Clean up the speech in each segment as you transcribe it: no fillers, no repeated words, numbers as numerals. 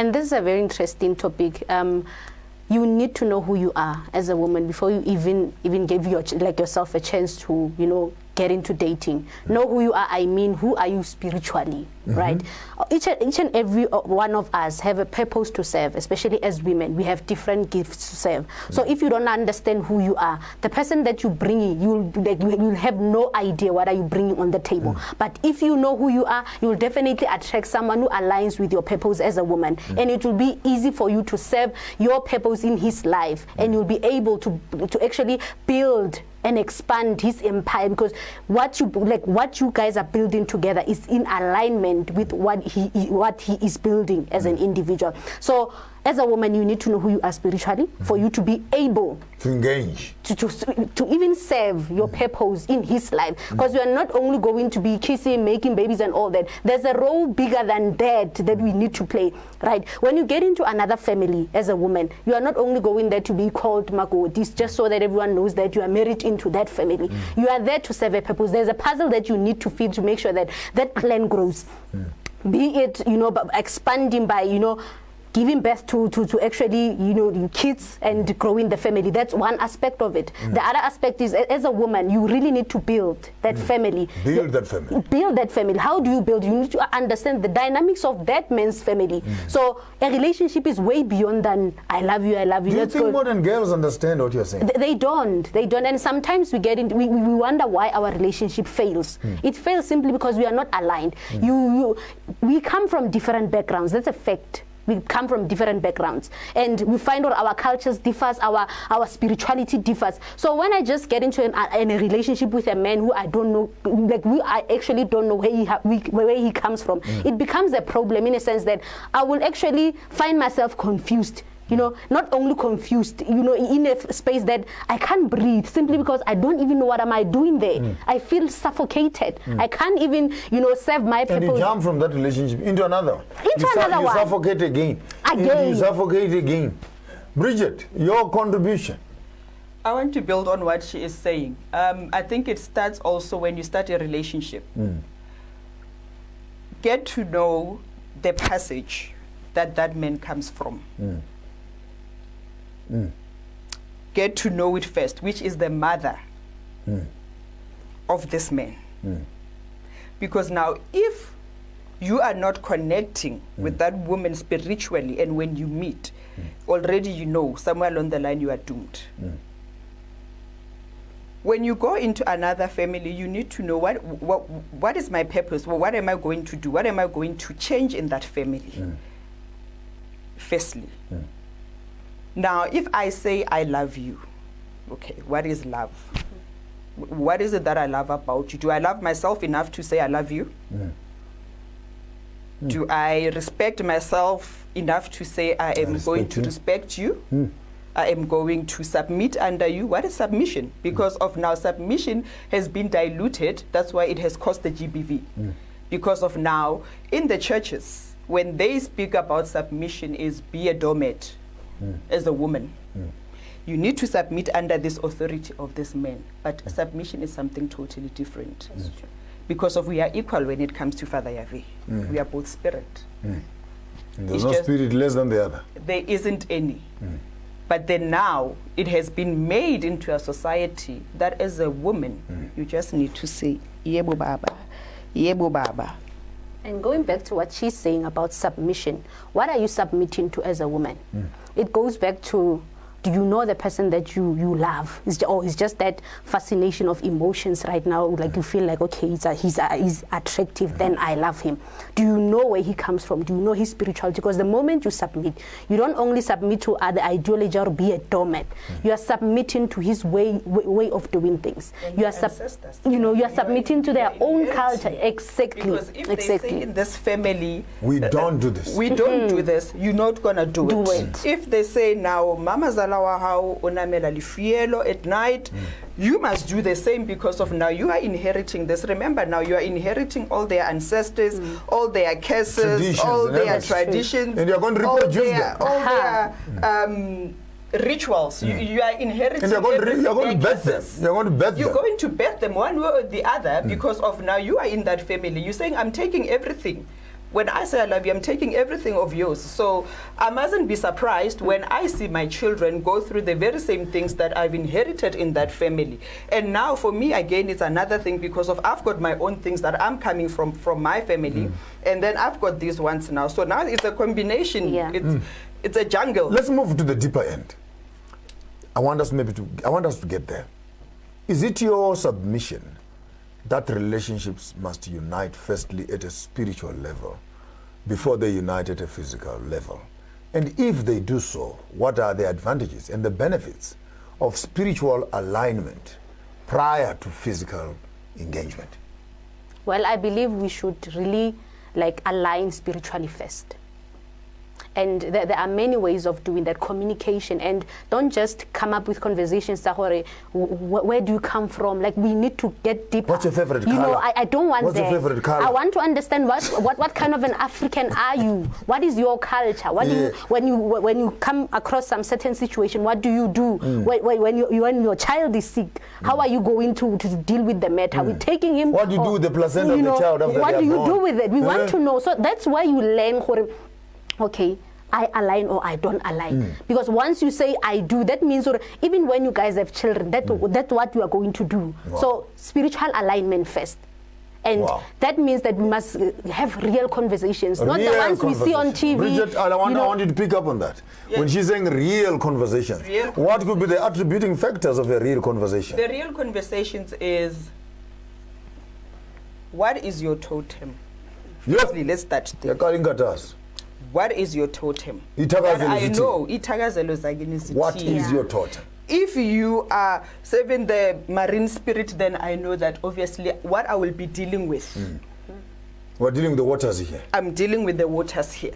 And this is a very interesting topic. You need to know who you are as a woman before you even give yourself a chance to, get into dating. Know who you are. I mean, who are you spiritually, right? Each and every one of us have a purpose to serve, especially as women. We have different gifts to serve. So if you don't understand who you are, the person that you bring in, you'll have no idea what are you bringing on the table. But if you know who you are, you'll definitely attract someone who aligns with your purpose as a woman. And it will be easy for you to serve your purpose in his life. And you'll be able to actually build and expand his empire, because what you guys are building together is in alignment with what he is building as an individual. So as a woman, you need to know who you are spiritually for you to be able to engage, to even serve your purpose in his life. Because you are not only going to be kissing, making babies and all that. There's a role bigger than that we need to play, right? When you get into another family as a woman, you are not only going there to be called Magodis just so that everyone knows that you are married into that family. You are there to serve a purpose. There's a puzzle that you need to fit to make sure that that clan grows. Be it, expanding by, giving birth to actually, kids and growing the family. That's one aspect of it. The other aspect is, as a woman, you really need to build that family. Build that family. Build that family. How do you build? You need to understand the dynamics of that man's family. So a relationship is way beyond than I love you, I love you. Do you think modern girls understand what you're saying? They don't. And sometimes we wonder why our relationship fails. It fails simply because we are not aligned. We come from different backgrounds. That's a fact. We come from different backgrounds, and we find out our cultures differs, our spirituality differs. So when I just get into a relationship with a man who I don't know, I actually don't know where he comes from, it becomes a problem in a sense that I will actually find myself confused. Not only confused, in a space that I can't breathe simply because I don't even know what am I doing there. I feel suffocated. I can't even, serve my purpose. And you jump from that relationship into another one. You suffocate again. You suffocate again. Bridget, your contribution. I want to build on what she is saying. I think it starts also when you start a relationship. Get to know the passage that man comes from. Get to know it first, which is the mother of this man. Because now, if you are not connecting with that woman spiritually, and when you meet, already somewhere along the line you are doomed. When you go into another family, you need to know what is my purpose? What am I going to do? What am I going to change in that family? Firstly. Now, if I say I love you, okay, what is love? What is it that I love about you? Do I love myself enough to say I love you? Do I respect myself enough to say I am going to respect you? I am going to submit under you. What is submission? Because of now submission has been diluted. That's why it has cost the GBV. Because of now, in the churches, when they speak about submission, is be a doormat. As a woman, you need to submit under this authority of this man. But submission is something totally different. Because of we are equal when it comes to Father Yahweh. We are both spirit. There's no spirit less than the other. There isn't any. But then now it has been made into a society that as a woman, you just need to say, Yebo Baba, Yebo Baba. And going back to what she's saying about submission, what are you submitting to as a woman? It goes back to, do you know the person that you love? It's just that fascination of emotions right now, like you feel like, okay, he's attractive, then I love him. Do you know where he comes from? Do you know his spirituality? Because the moment you submit, you don't only submit to other ideology or be a doormat. You are submitting to his way of doing things. You are submitting to their own culture. Exactly. Because if they say in this family, we don't do this. We don't do this. You're not gonna do it. If they say now, Mama's at night, you must do the same because of now you are inheriting this. Remember, now you are inheriting all their ancestors, all their curses, all their traditions, and you're going to reproduce all their rituals. You are inheriting. And you're going to birth them. You're going to birth them one way or the other because of now you are in that family. You're saying, I'm taking everything. When I say I love you, I'm taking everything of yours. So I mustn't be surprised when I see my children go through the very same things that I've inherited in that family. And now for me, again, it's another thing because of I've got my own things that I'm coming from my family. And then I've got these ones now. So now it's a combination. Yeah. It's a jungle. Let's move to the deeper end. I want us to get there. Is it your submission that relationships must unite firstly at a spiritual level before they unite at a physical level? And if they do so, what are the advantages and the benefits of spiritual alignment prior to physical engagement? Well, I believe we should really align spiritually first. And there are many ways of doing that, communication, and don't just come up with conversations that where do you come from? Like, we need to get deeper. What's your favorite color? You know, I don't want What's that. your favorite color? I want to understand what kind of an African are you? What is your culture? What do you, when you come across some certain situation, what do you do? When your child is sick, how are you going to deal with the matter? Are we taking him? What do you do with the placenta of the child after what they are do you born? do with it? We want to know. So that's where you learn. Okay, I align or I don't align. Because once you say I do, that means even when you guys have children, that's what you are going to do. Wow. So spiritual alignment first. And that means that we must have real conversations, not the ones we see on TV. Bridget, I want you to pick up on that. Yes. When she's saying real conversations, what could be the attributing factors of a real conversation? The real conversations is, what is your totem? Firstly, let's start there. What is your totem? That I know. What is your totem? If you are serving the marine spirit, then I know that obviously what I will be dealing with. We're dealing with the waters here. I'm dealing with the waters here.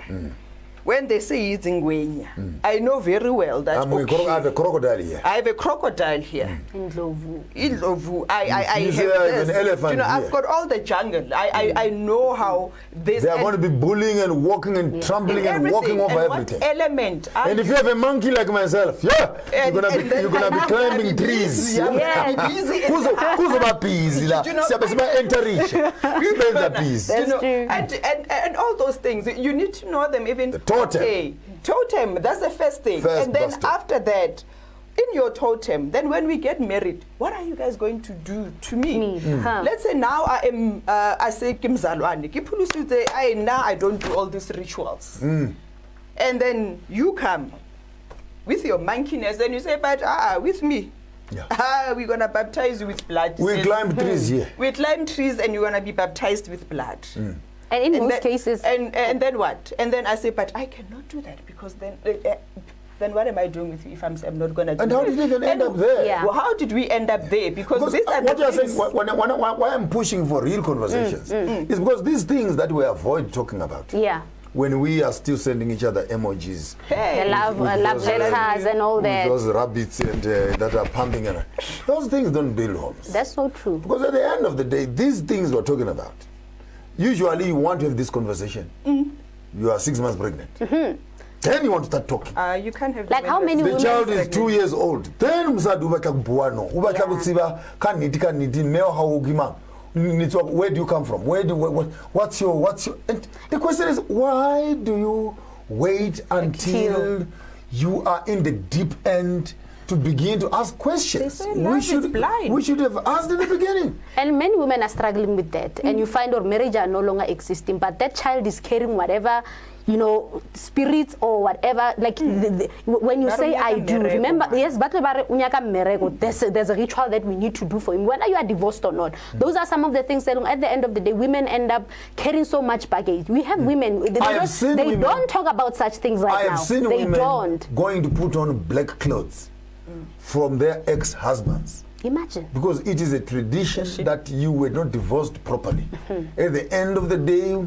When they say it's Ngwenya, I know very well that I have a crocodile here. I have a crocodile here. In Ndlovu. I have an elephant. You know, I've got all the jungle. I know how this. They are going to be bullying and walking and trampling and walking over everything. What element? And if you have a monkey like myself, you're gonna be climbing trees. And all those things. You need to know them even. The totem. Okay, totem, that's the first thing. And then after that, in your totem, then when we get married, what are you guys going to do to me? Let's say now I am, I say, now I don't do all these rituals. And then you come with your monkeyness and you say, but with me. We're going to baptize you with blood. We climb trees here. We climb trees and you're going to be baptized with blood. And in most cases. And then what? And then I say, but I cannot do that because then what am I doing with you if I'm not going to do it? And how did we even end up there? Well, how did we end up there? Because these are what you're saying, why I'm pushing for real conversations is because these things that we avoid talking about. When we are still sending each other emojis. The love letters and all that. Those rabbits and that are pumping. Those things don't build homes. That's so true. Because at the end of the day, these things we're talking about, usually you want to have this conversation. You are 6 months pregnant. Then you want to start talking. You can't have like how many the child is 2 years old. Then where do you come from? What's your and the question is, why do you wait until you are in the deep end to begin to ask questions? We should have asked in the beginning. And many women are struggling with that. And you find our marriage are no longer existing, but that child is carrying whatever, spirits or whatever. Like when you say I do, remember, yes, but there's a ritual that we need to do for him, whether you are divorced or not. Those are some of the things that at the end of the day, women end up carrying so much baggage. We have women, they don't talk about such things right now. I have seen women going to put on black clothes from their ex-husbands. Imagine. Because it is a tradition that you were not divorced properly. At the end of the day, you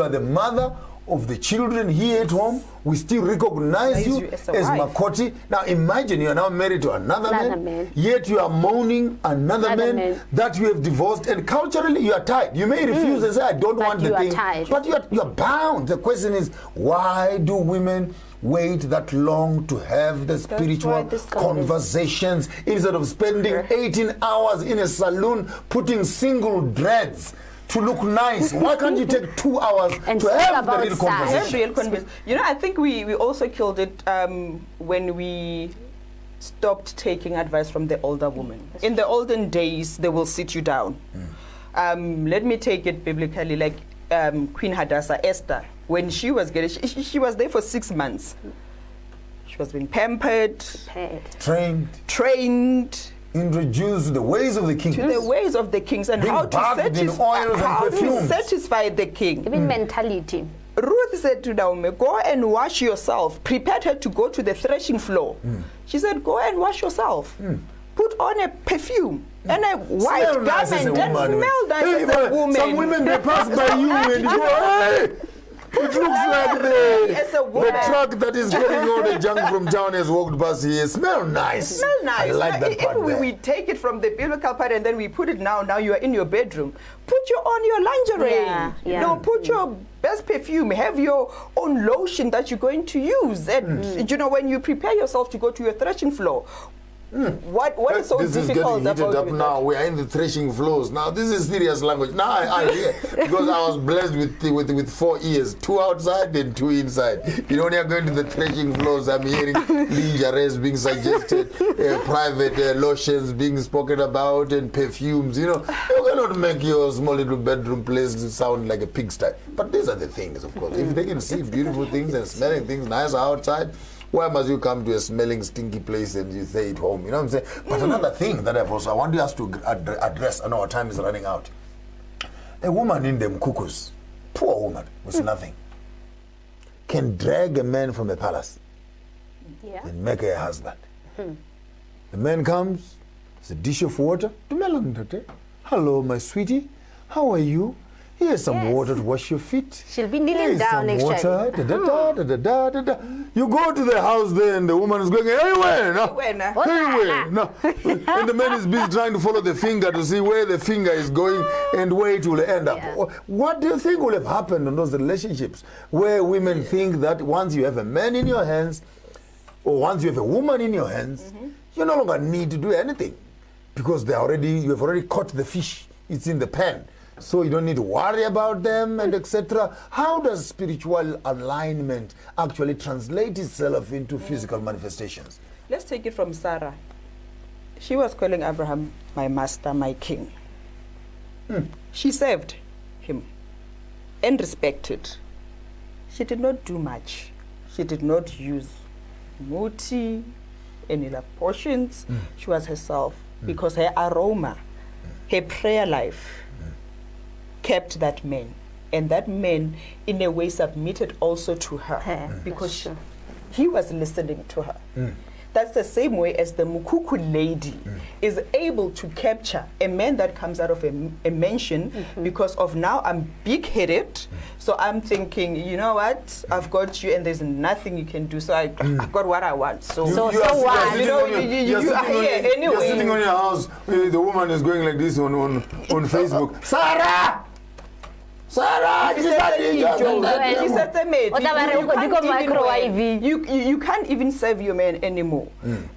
are the mother of the children here at home. We still recognize you as Makoti. Now imagine you are now married to another man, yet you are mourning another man that you have divorced, and culturally you are tied. You may refuse and say, I don't want the thing, but you are bound. The question is, why do women wait that long to have the spiritual conversations instead of spending 18 hours in a saloon putting single dreads to look nice? Why can't you take 2 hours And to have the real conversation? You know, I think we also killed it when we stopped taking advice from the older women. In the olden days, they will sit you down. Let me take it biblically, like Queen Hadassah, Esther. When she was getting, she was there for 6 months. She was being pampered, trained, introduced to the ways of the kings. To the ways of the kings and how to satisfy the king. Even mentality. Ruth said to Naomi, go and wash yourself. Prepared her to go to the threshing floor. She said, go and wash yourself. Put on a perfume and a white garment and smell nice as a woman. Some women, they pass by you and you go, hey! It looks like the truck that is getting all the junk from town has walked past here. Smell nice. Smell nice. I like that part. If we take it from the biblical part and then we put it now you are in your bedroom. Put on your lingerie. No, put your best perfume. Have your own lotion that you're going to use. And you know, when you prepare yourself to go to your threshing floor, what is so this difficult is getting heated up now? We are in the threshing floors now. This is serious language. Now I hear, because I was blessed with 4 ears, 2 outside and 2 inside. You know, when you're going to the threshing floors, I'm hearing lingeries being suggested, private lotions being spoken about, and perfumes. You know, you cannot make your small little bedroom place sound like a pigsty. But these are the things, of course. If they can see beautiful things and smelling things nice outside, why must you come to a smelling, stinky place and you stay at home? You know what I'm saying? But another thing that I want us to address, I know our time is running out. A woman in them cuckoos, poor woman with nothing, can drag a man from the palace and make her a husband. The man comes, it's a dish of water. Hello, my sweetie, how are you? Here's some water to wash your feet. She'll be kneeling down next time. You go to the house there and the woman is going, hey, where? No. And the man is busy trying to follow the finger to see where the finger is going and where it will end up. What do you think will have happened in those relationships where women think that once you have a man in your hands or once you have a woman in your hands, you no longer need to do anything because you have already caught the fish. It's in the pan. So you don't need to worry about them and etc. How does spiritual alignment actually translate itself into physical manifestations? Let's take it from Sarah. She was calling Abraham my master, my king. She served him and respected. She did not do much. She did not use muti, any portions. She was herself because her aroma, her prayer life, kept that man, and that man in a way submitted also to her because he was listening to her. That's the same way as the Mukuku lady is able to capture a man that comes out of a mansion because of now I'm big-headed, so I'm thinking, you know what, I've got you and there's nothing you can do, so I got what I want. So you are here anyway. You're sitting on your house, the woman is going like this on Facebook. Sarah! Sarah, you can't even serve your man anymore.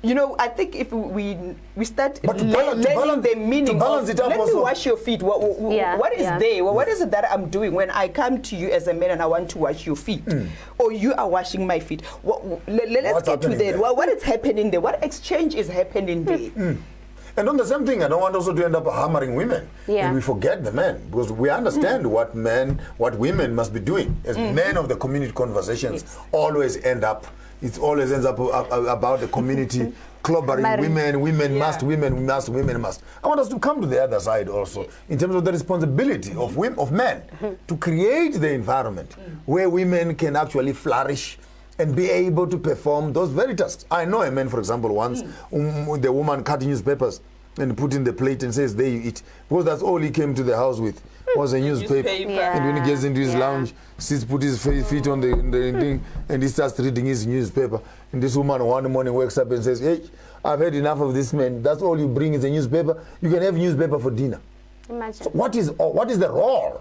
You know, I think if we start learning the meaning of, let me wash your feet. What is there? What is it that I'm doing when I come to you as a man and I want to wash your feet? Or you are washing my feet? Let's get to that. What is happening there? What exchange is happening there? And on the same thing, I don't want also to end up hammering women. And we forget the men, because we understand what women must be doing. As men of the community conversations always ends up about the community clobbering women must. I want us to come to the other side also, in terms of the responsibility of men to create the environment where women can actually flourish and be able to perform those very tasks. I know a man, for example, once, the woman cut newspapers and put in the plate and says, there you eat. Because that's all he came to the house with, was a newspaper. And when he gets into his lounge, sits, put his feet on the thing, and he starts reading his newspaper. And this woman one morning wakes up and says, hey, I've had enough of this man. That's all you bring is a newspaper. You can have newspaper for dinner. Imagine. So what is the role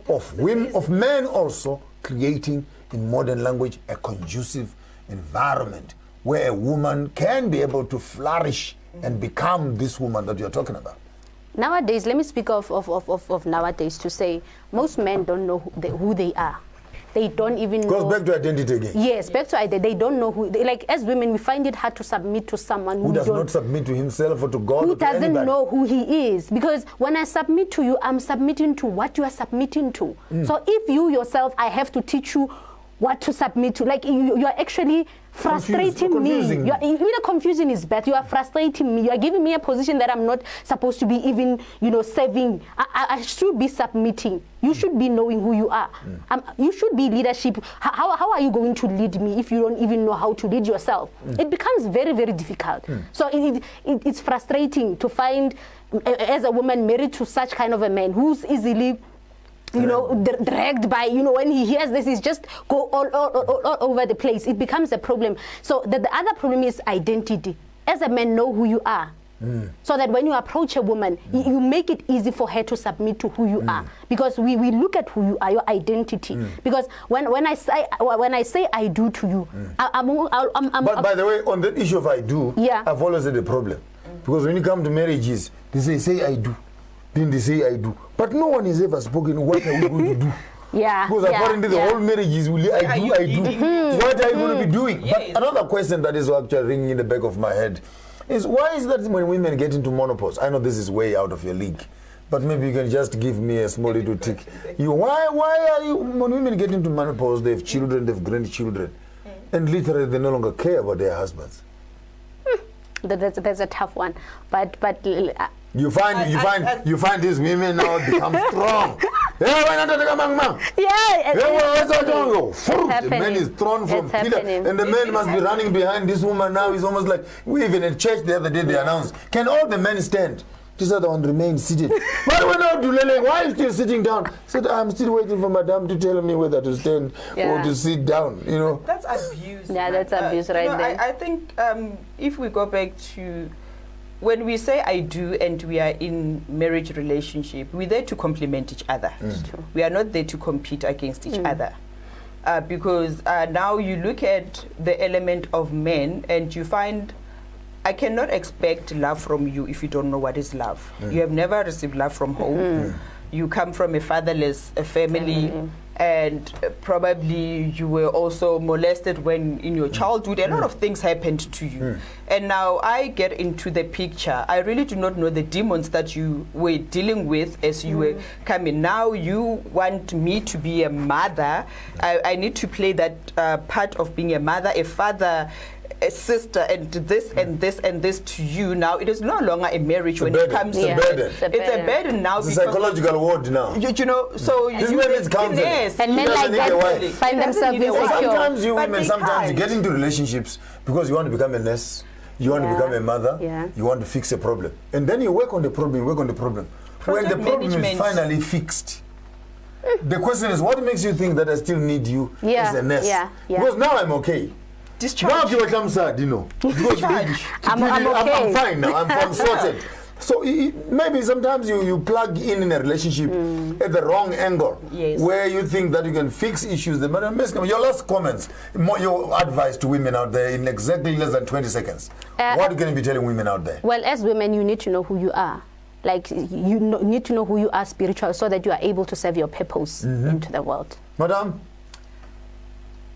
of women, of men also creating, in modern language, a conducive environment where a woman can be able to flourish and become this woman that you're talking about? Nowadays, let me speak of nowadays to say most men don't know who they are. They don't even know. Goes back to identity again. Yes, back to identity. They don't know who. Like as women, we find it hard to submit to someone who does not submit to himself or to God. Who doesn't know who he is. Because when I submit to you, I'm submitting to what you are submitting to. So if you yourself, I have to teach you what to submit to. Like you are actually frustrating me. Even confusion is bad. You are frustrating me. You are giving me a position that I'm not supposed to be even, serving. I should be submitting. You should be knowing who you are. You should be leadership. How are you going to lead me if you don't even know how to lead yourself? It becomes very, very difficult. So it's frustrating to find, as a woman married to such kind of a man who's easily dragged by, when he hears this, he's just go all over the place. It becomes a problem. So the other problem is identity. As a man, know who you are. So that when you approach a woman, you make it easy for her to submit to who you are. Because we look at who you are, your identity. Because when I say I do to you, but by the way, on the issue of I do, I've always had a problem. Because when you come to marriages, they say I do. Then they say I do. But no one has ever spoken, what are we going to do? Because apparently the whole marriage is I do. What are you going to be doing? But another question that is actually ringing in the back of my head is, why is that when women get into menopause? I know this is way out of your league, but maybe you can just give me a small little tick. Why are you, when women get into menopause, they have children, they have grandchildren, and literally they no longer care about their husbands? That's a tough one, but you find these women now become strong. The man is thrown from pillar, and the man must be running behind this woman now. It's almost like, we even in church the other day they announced, can all the men stand? This other one remain seated. But we're not doing, why are you still sitting down? Said, I'm still waiting for madame to tell me whether to stand or to sit down. That's abuse. Yeah, that's abuse right there. I think if we go back to when we say I do and we are in marriage relationship, we're there to complement each other. We are not there to compete against each other. Because now you look at the element of men and you find, I cannot expect love from you if you don't know what is love. You have never received love from home. You come from a fatherless family, and probably you were also molested when in your childhood. A lot of things happened to you. And now I get into the picture. I really do not know the demons that you were dealing with as you were coming. Now you want me to be a mother. I need to play that part of being a mother, a father, a sister, and this and this and this to you. Now it is no longer a marriage when it comes to it's a burden now. It's a psychological word now. So this man is counseling. And men like that find themselves insecure. Sometimes you women, sometimes you get into relationships because you want to become a nurse, you want to become a mother, you want to fix a problem, and then you work on the problem. When the problem is finally fixed, the question is, what makes you think that I still need you as a nurse? Because now I'm okay. Now I'm sad, because I'm fine now. I'm sorted. So maybe sometimes you plug in a relationship at the wrong angle, where you think that you can fix issues. Your last comments, your advice to women out there in exactly less than 20 seconds. What are you going to be telling women out there? Well, as women, you need to know who you are. Like, you need to know who you are spiritual, so that you are able to serve your purpose into the world. Madam?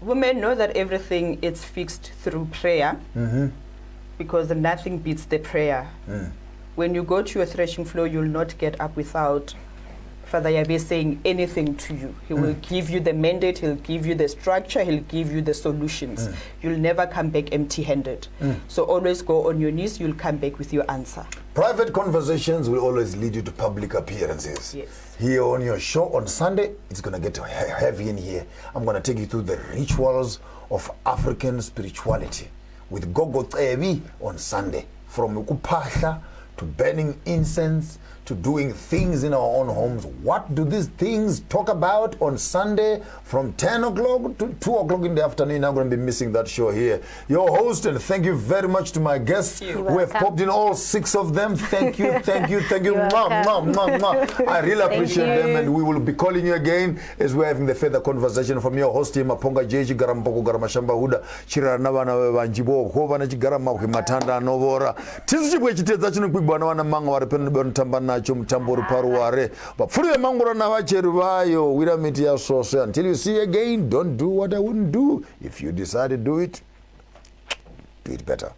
Women know that everything is fixed through prayer, because nothing beats the prayer. When you go to a threshing floor, you'll not get up without Father Yahweh saying anything to you. He will give you the mandate, he'll give you the structure, he'll give you the solutions. You'll never come back empty-handed. So always go on your knees, you'll come back with your answer. Private conversations will always lead you to public appearances. Here on your show on Sunday, it's going to get heavy in here. I'm going to take you through the rituals of African spirituality with Gogo Tsebi on Sunday. From Ukupahla to burning incense, to doing things in our own homes. What do these things talk about on Sunday from 10 o'clock to 2 o'clock in the afternoon? I'm going to be missing that show here. Your host, and thank you very much to my guests who have popped in, all 6 of them. Thank you, thank you, thank you. I really appreciate them, and we will be calling you again as we're having the further conversation. From your host, Maponga Jeji Garamboko Garamashamba Huda, Chiranavana Vanjibo, Hovana Chigarama, Matanda Novora, Tizichibwe Chiteza Chinukwana Manga, Warpen Tambana. But for the Mangura Navacheruvayo, we don't meet your source until you see again. Don't do what I wouldn't do. If you decide to do it better.